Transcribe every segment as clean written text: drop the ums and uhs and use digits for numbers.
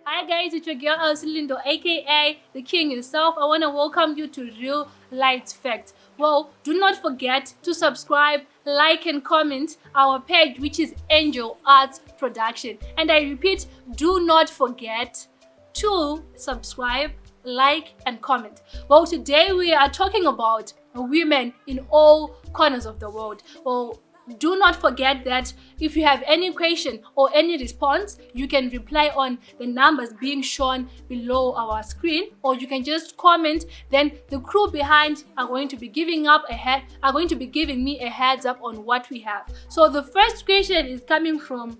Hi guys, it's your girl Lindo, aka the king himself. I want to welcome you to Reellights Facts. Well, do not forget to subscribe, like and comment our page, which is Angel Arts Production. And I repeat, do not forget to subscribe, like and comment. Well, today we are talking about women in all corners of the world. Well, do not forget that if you have any question or any response, you can reply on the numbers being shown below our screen, or you can just comment. Then the crew behind are going to be giving me a heads up on what we have. So the first question is coming from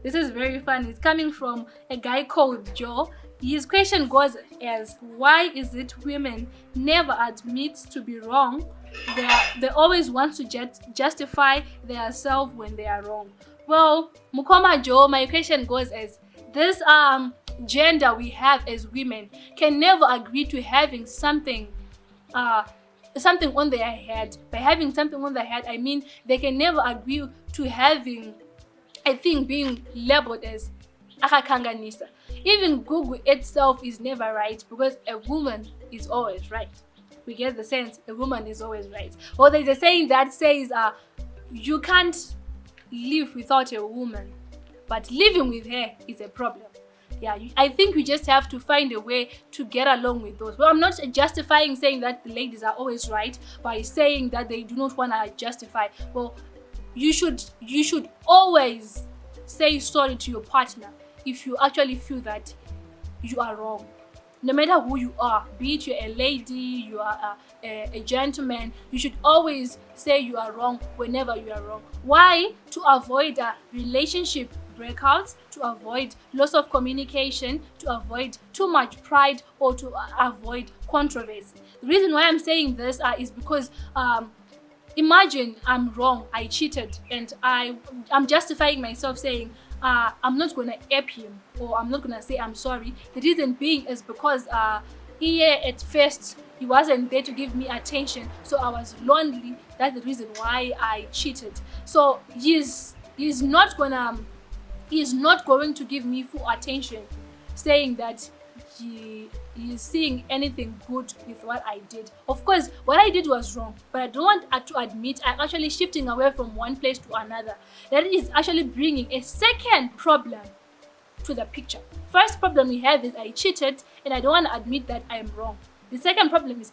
this is very funny. It's coming from a guy called Joe. His question goes as, why is it women never admit to be wrong? They always want to justify themselves when they are wrong. Well, Mukoma Joe, my question goes as, this gender we have as women can never agree to having something on their head. By having something on their head, I mean they can never agree to having a thing being labeled as akakanganisa. Even Google itself is never right, because a woman is always right. We get the sense, a woman is always right. Or there's a saying that says you can't live without a woman, but living with her is a problem. Yeah, I think we just have to find a way to get along with those. Well, I'm not justifying saying that the ladies are always right by saying that they do not want to justify. Well, you should always say sorry to your partner if you actually feel that you are wrong. No matter who you are, be it you're a lady, you are a gentleman, you should always say you are wrong whenever you are wrong. Why? To avoid relationship breakouts, to avoid loss of communication, to avoid too much pride, or to avoid controversy. The reason why I'm saying this is because imagine I'm wrong, I cheated, and I'm justifying myself saying I'm not gonna ape him, or I'm not gonna say I'm sorry. The reason being is because at first he wasn't there to give me attention, so I was lonely. That's the reason why I cheated. So he's not going to give me full attention, saying that he is seeing anything good with what I did. Of course, what I did was wrong, but I don't want to admit I'm actually shifting away from one place to another. That is actually bringing a second problem to the picture. First problem we have is I cheated, and I don't want to admit that I am wrong. The second problem is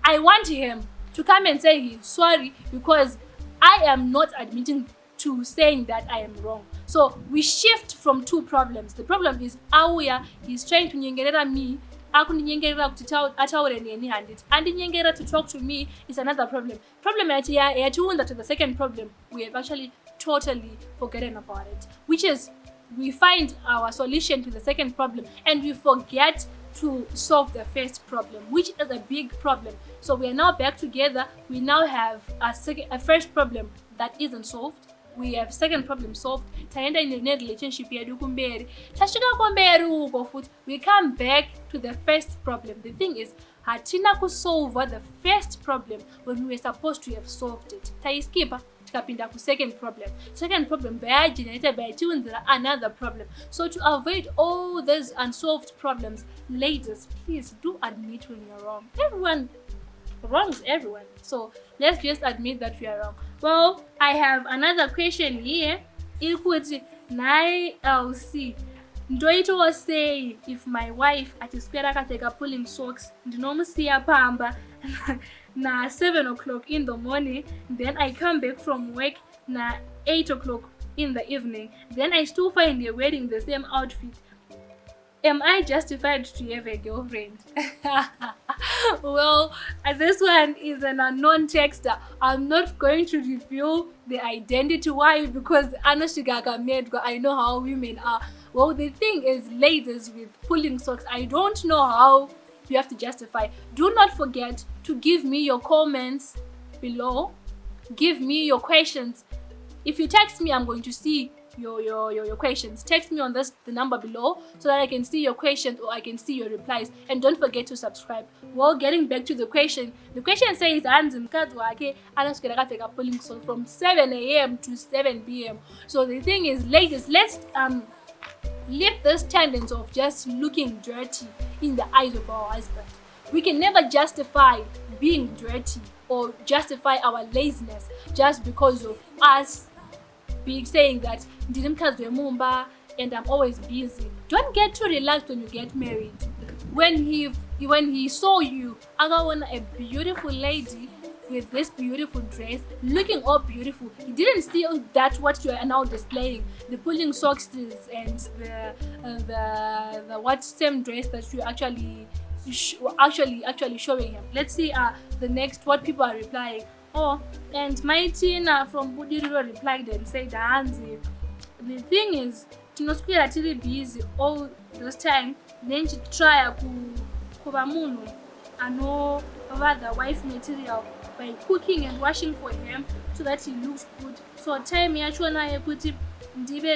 I want him to come and say he's sorry, because I am not admitting to saying that I am wrong. So we shift from two problems. The problem is Awuya, he's trying to nyengerera me, akuninyengerera kuti ataure neni handit, and nyengerera to talk to me is another problem. Problem yatiunda to the second problem, we have actually totally forgotten about it, which is we find our solution to the second problem and we forget to solve the first problem, which is a big problem. So we are now back together. We now have a first problem that isn't solved. We have second problem solved. Taenda in a relationship yedu kumberi. Tashika kumberi uko futhi. We come back to the first problem. The thing is, hatina ku solve the first problem when we were supposed to have solved it. Taiskipa tikapinda ku second problem. Second problem by generated by another problem. So to avoid all those unsolved problems, ladies, please do admit when you're wrong. Everyone wrongs everyone. So let's just admit that we are wrong. Well, I have another question here. Ikuti nai LC. Ndoito say if my wife atiswera kateka pulling socks, ndinomusiya pamba na 7 o'clock in the morning, then I come back from work na 8 o'clock in the evening, then I still find her wearing the same outfit. Am I justified to have a girlfriend? Well, this one is an unknown texter. I'm not going to reveal the identity. Why? Because I know how women are. Well, the thing is, ladies with pulling socks, I don't know how you have to justify. Do not forget to give me your comments below. Give me your questions. If you text me, I'm going to see your questions. Text me on the number below so that I can see your questions or I can see your replies. And don't forget to subscribe. Well, getting back to the question says from 7 a.m. to 7 p.m. So the thing is, ladies, let's leave this tendency of just looking dirty in the eyes of our husband. We can never justify being dirty or justify our laziness just because of us being saying that and I'm always busy. Don't get too relaxed when you get married. When he saw you, I got a beautiful lady with this beautiful dress, looking all beautiful. He didn't see that what you are now displaying, the pulling socks and the what same dress that you actually showing him. Let's see the next what people are replying. Oh, and my Tina from Budiro replied and said, Hanzi, the thing is, not really busy all this time. Then she try to I know about the wife material by cooking and washing for him so that he looks good. So time me actually I put him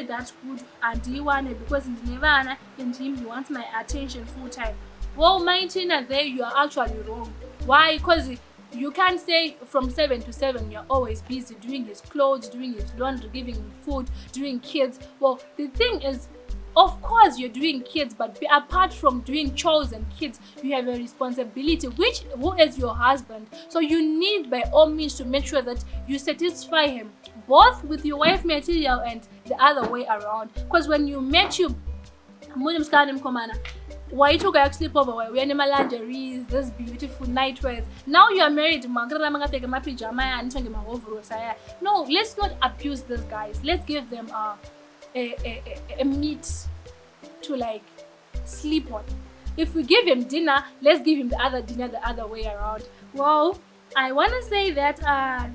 that's good and he want it because in Nevada and him he wants my attention full time. Well, my Tina, there you are actually wrong. Why? Because you can't say from 7 to 7 you're always busy doing his clothes, doing his laundry, giving him food, doing kids. Well, the thing is, of course you're doing kids, but apart from doing chores and kids, you have a responsibility who is your husband. So you need by all means to make sure that you satisfy him both with your wife material and the other way around. Because when you met you why you took a sleep over why wearing my lingerie, this beautiful nightwears. Now you are married, my pajama and my overalls. No, let's not abuse these guys. Let's give them a meat to like sleep on. If we give him dinner, let's give him the other dinner the other way around. Well, I want to say that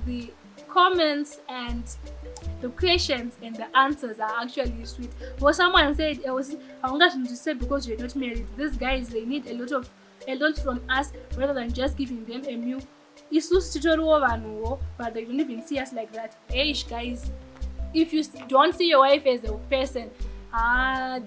the comments and the questions and the answers are actually sweet. Well, someone said I wanted to say because you're not married. These guys, they need a lot from us rather than just giving them a meal. But they don't even see us like that. Hey guys, if you don't see your wife as a person,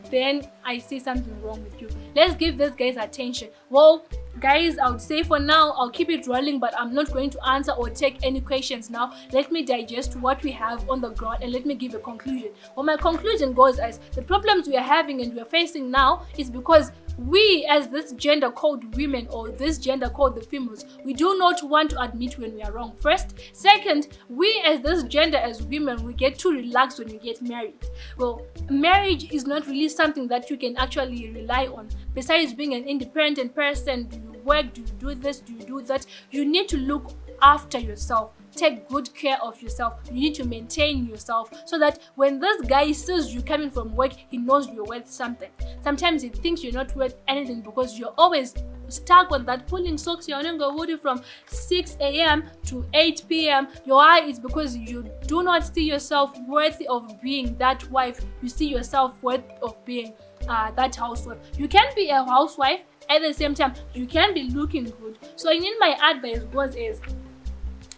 then I see something wrong with you. Let's give these guys attention. Well, guys, I would say for now I'll keep it rolling, but I'm not going to answer or take any questions now. Let me digest what we have on the ground and let me give a conclusion. Well, my conclusion goes as the problems we are having and we are facing now is because we as this gender called women or this gender called the females, we do not want to admit when we are wrong first. Second, we as this gender as women, we get too relaxed when we get married. Well, marriage is not really something that you can actually rely on. Besides being an independent person, do you work, do you do this, do you do that? You need to look after yourself. Take good care of yourself. You need to maintain yourself so that when this guy sees you coming from work, he knows you're worth something. Sometimes he thinks you're not worth anything because you're always stuck on that pulling socks. You're only going from 6 a.m. to 8 p.m. Your eye is because you do not see yourself worthy of being that wife. You see yourself worth of being that housewife. You can be a housewife at the same time. You can be looking good. So in my advice goes is,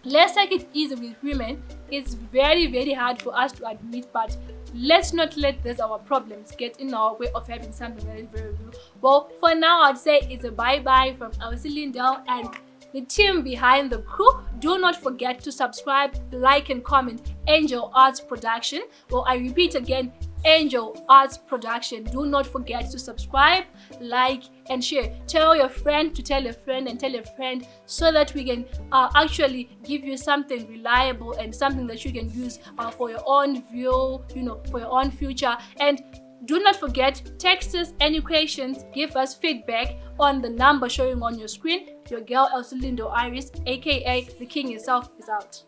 let's take it easy with women. It's very, very hard for us to admit, but let's not let our problems get in our way of having something that is very real. Well, for now, I'd say it's a bye-bye from Elsie Lindell and the team behind the crew. Do not forget to subscribe, like, and comment. Angel Arts Production. Well, I repeat again, Angel Arts Production. Do not forget to subscribe, like, and share. Tell your friend to tell a friend and tell a friend so that we can actually give you something reliable and something that you can use for your own view, for your own future. And do not forget, text us any questions, give us feedback on the number showing on your screen. Your girl Elsie Lindo Iris, aka the King himself, is out.